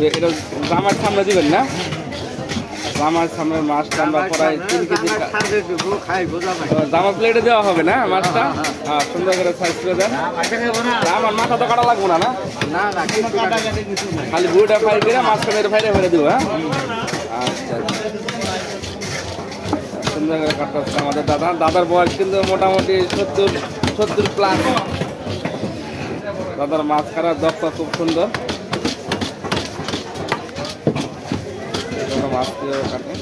এটা জামার সামনে দিবেন না? জামার সামনে মাছটা আমরা প্রায় 3 কেজি জামা প্লেটে দেওয়া হবে না মাছটা? হ্যাঁ, সুন্দর করে সাইজ করে দেন। আমার মাথা তো কাটা লাগবো না? খালি বুড়িটা ফ্রাই করে মাছটা মেরে ফেরে দিব। হ্যাঁ, আচ্ছা সুন্দর করে কাটতে হচ্ছে আমাদের দাদার বয়স কিন্তু মোটামুটি 70 প্লাস। দাদার মাছ কাটার দক্ষতা খুব সুন্দর। মাছ কাটে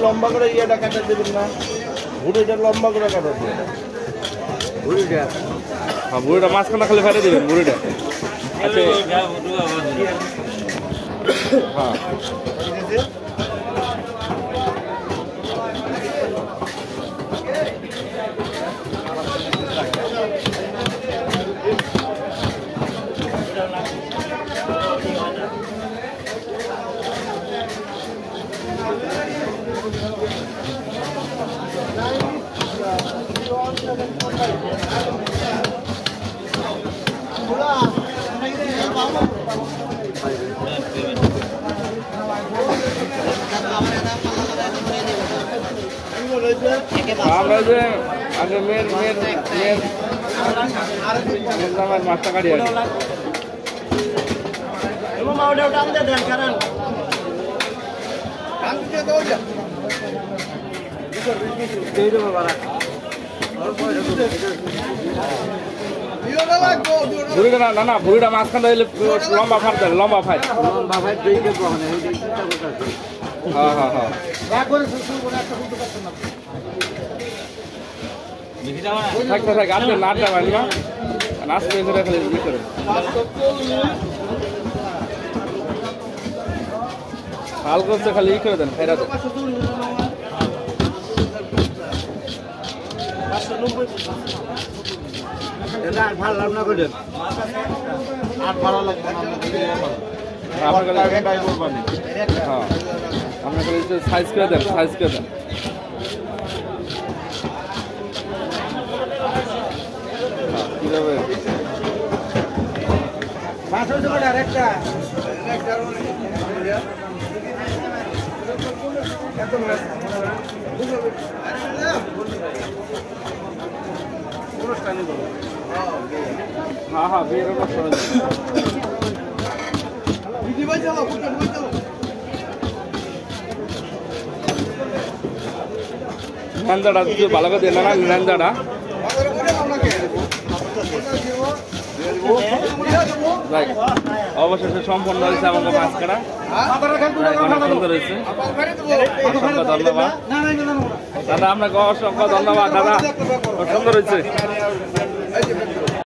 লম্বা করে ইয়েটা কাটা দেবেন না, ভুড়িটা লম্বা করে কাটা দেবেন। বুড়িটা মাঝখানটা খালি ফেলে দেবেন বুড়িটা। হ্যাঁ আমরা যে আগে মেয়ের মাছটা কাটি আর বুড়িটা না বুড়িটা মাঝখানটা হইলে লম্বা ফাট দেয়, লম্বা ফাইট। হ্যাঁ হ্যাঁ হ্যাঁ থাক আপনি নাটটা পারেন না, নাচতে করে খালি ই করে হাল করতে খালি ই করে দেন ফেরা দেন। আপনার সাইজ করে দেন, সাইজ করে দেন। কিভাবে হ্যাঁ হ্যাঁ বিয়ের নেন্দাটা ভালো করে দেন না, নেন্দাটা অবশেষে সম্পন্ন হয়েছে আমাকে মাছ কাটা। অনেক সুন্দর হয়েছে, অসংখ্য ধন্যবাদ দাদা, আপনাকে অসংখ্য ধন্যবাদ দাদা, সুন্দর হয়েছে।